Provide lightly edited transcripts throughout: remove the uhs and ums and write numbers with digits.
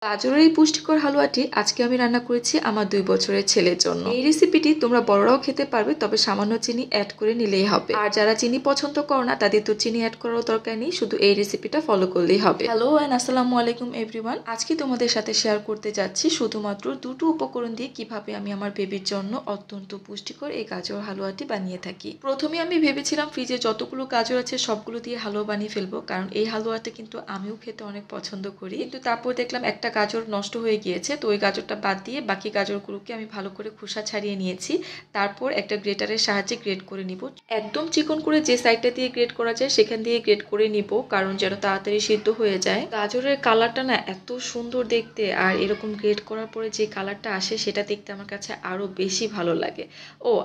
গাজরের এই পুষ্টিকর হালুয়াটি আজকে আমি রান্না করেছি আমার 2 বছরের ছেলের জন্য। এই রেসিপিটি তোমরা বড়রাও খেতে পারবে, তবে সামান্য চিনি অ্যাড করে নিলেই হবে। আর যারা চিনি পছন্দ করো না তাদের তো চিনি অ্যাড করারও দরকার নেই, শুধু এই রেসিপিটা ফলো করলেই হবে। হ্যালো এন্ড আসসালামু আলাইকুম এভরিওয়ান। আজকে তোমাদের সাথে শেয়ার করতে যাচ্ছি শুধুমাত্র দুটো উপকরণ দিয়ে কিভাবে আমি আমার বেবির জন্য অত্যন্ত পুষ্টিকর এই গাজর হালুয়াটি বানিয়ে থাকি। প্রথমে আমি ভেবেছিলাম ফ্রিজে যতগুলো গাজর আছে সবগুলো দিয়ে হালুয়া বানিয়ে ফেলবো, কারণ এই হালুয়াটা কিন্তু আমিও খেতে অনেক পছন্দ করি। কিন্তু তারপর দেখলাম একটা গাজর নষ্ট হয়ে গিয়েছে, তো ওই গাজরটা বাদ দিয়ে বাকি গাজরগুলোকে আমি ভালো করে খোসা ছাড়িয়ে নিয়েছি। তারপর একটা গ্রেটারের সাহায্যে গ্রেট করে নিব। একদম চিকন করে যে সাইডটা দিয়ে গ্রেট করা যায় সেখান দিয়ে গ্রেট করে নিব, কারণ যেন তাড়াতাড়ি সিদ্ধ হয়ে যায়। গাজরের কালারটা না এত সুন্দর দেখতে, আর এরকম গ্রেট করার পরে যে কালারটা আসে সেটা দেখতে আমার কাছে আরো বেশি ভালো লাগে।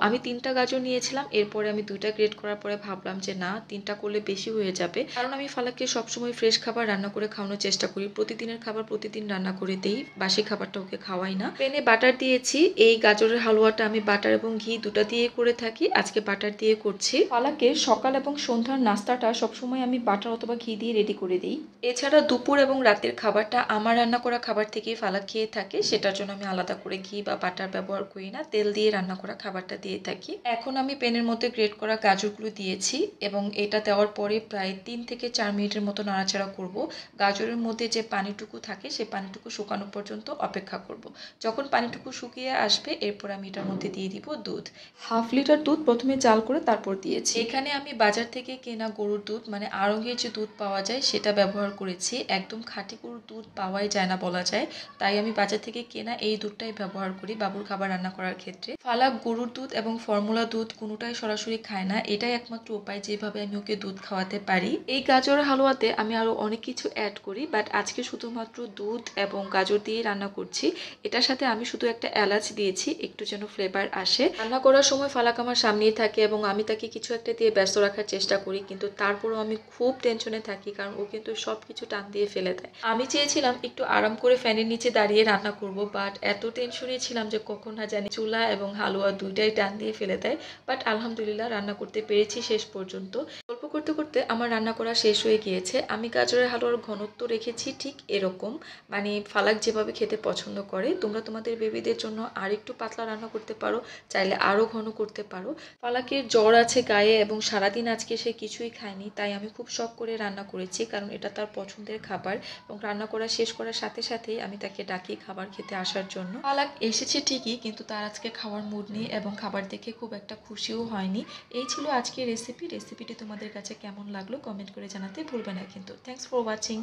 আমি 3টা গাজর নিয়েছিলাম, এরপরে আমি 2টা গ্রেট করার পরে ভাবলাম যে না, 3টা করলে বেশি হয়ে যাবে, কারণ আমি ফালাককে সবসময় ফ্রেশ খাবার রান্না করে খাওয়ানোর চেষ্টা করি। প্রতিদিনের খাবার প্রতিদিন রান্না করে দিই, বাসি খাবারটা ওকে খাওয়াই না। প্যানে বাটার দিয়েছি। এই গাজরের হালুয়াটা আমি বাটার এবং ঘি দুটা দিয়ে করে থাকি, আজকে বাটার দিয়ে করছি। ফালাকে সকাল এবং সন্ধ্যার নাস্তাটা সবসময় আমি বাটার অথবা ঘি দিয়ে রেডি করে দিই। এছাড়া দুপুর এবং রাতের খাবারটা আমার রান্না করা খাবার থেকেই ফালাক খেয়ে থাকে, সেটার জন্য আমি আলাদা করে ঘি বা বাটার ব্যবহার করি না, তেল দিয়ে রান্না করা খাবারটা দিয়ে থাকি। এখন আমি প্যানের মধ্যে গ্রেট করা গাজরগুলো দিয়েছি এবং এটা দেওয়ার পরে প্রায় 3 থেকে 4 মিনিটের মতো নাড়াচাড়া করব। গাজরের মধ্যে যে পানিটুকু থাকে সেই পানিটুকু শুকানো পর্যন্ত অপেক্ষা করব। যখন পানিটুকু শুকিয়ে আসবে এরপর আমি এটার মধ্যে দিয়ে দিব দুধ। 1/2 লিটার দুধ প্রথমে জাল করে তারপর দিয়েছি। এখানে আমি বাজার থেকে কেনা গরুর দুধ, মানে আড়ঙের যে দুধ পাওয়া যায় সেটা ব্যবহার করেছি। একদম খাঁটি গরুর দুধ পাওয়াই যায় না বলা যায়, তাই আমি বাজার থেকে কেনা এই দুধটাই ব্যবহার করি বাবুর খাবার রান্না করার ক্ষেত্রে। ফালাক গরুর দুধ এবং ফর্মুলা দুধ কোনোটাই সরাসরি খায় না, এটাই একমাত্র উপায় যেভাবে আমি ওকে দুধ খাওয়াতে পারি। এই গাজরের হালুয়াতে আমি আরো অনেক কিছু অ্যাড করি, বাট আজকে শুধুমাত্র দুধ এবং গাজর দিয়ে রান্না করছি। এটার সাথে আমি শুধু একটা এলাচ দিয়েছি, একটু যেন ফ্লেভার আসে। রান্না করার সময় ফালাক আমার সামনেই থাকে এবং আমি তাকে কিছু একটা দিয়ে ব্যস্ত রাখার চেষ্টা করি, কিন্তু তারপরও আমি খুব টেনশনে থাকি, কারণ ও কিন্তু সবকিছু টান দিয়ে ফেলে দেয়। আমি চেয়েছিলাম একটু আরাম করে ফ্যানের নিচে দাঁড়িয়ে রান্না করব, বাট এত টেনশনে ছিলাম যে কখন না জানি চুলা এবং হালুয়া দুইটাই টান দিয়ে ফেলে দেয়। বাট আলহামদুলিল্লাহ রান্না করতে পেরেছি শেষ পর্যন্ত। গল্প করতে করতে আমার রান্না করা শেষ হয়ে গিয়েছে। আমি গাজরের হালুয়ার ঘনত্ব রেখেছি ঠিক এরকম, মানে ফালাক যেভাবে খেতে পছন্দ করে। তোমরা তোমাদের বেবিদের জন্য আর একটু পাতলা রান্না করতে পারো, চাইলে আরো ঘন করতে পারো। ফালাকের জ্বর আছে গায়ে এবং সারাদিন আজকে সে কিছুই খায়নি, তাই আমি খুব শখ করে রান্না করেছি, কারণ এটা তার পছন্দের খাবার। এবং রান্না করা শেষ করার সাথে সাথেই আমি তাকে ডাকি খাবার খেতে আসার জন্য। ফালাক এসেছে ঠিকই, কিন্তু তার আজকে খাওয়ার মুড নেই এবং খাবার দেখে খুব একটা খুশিও হয়নি। এই ছিল আজকের রেসিপিটি তোমাদের কাছে কেমন লাগলো কমেন্ট করে জানাতে ভুলবে না কিন্তু। Thanks for watching.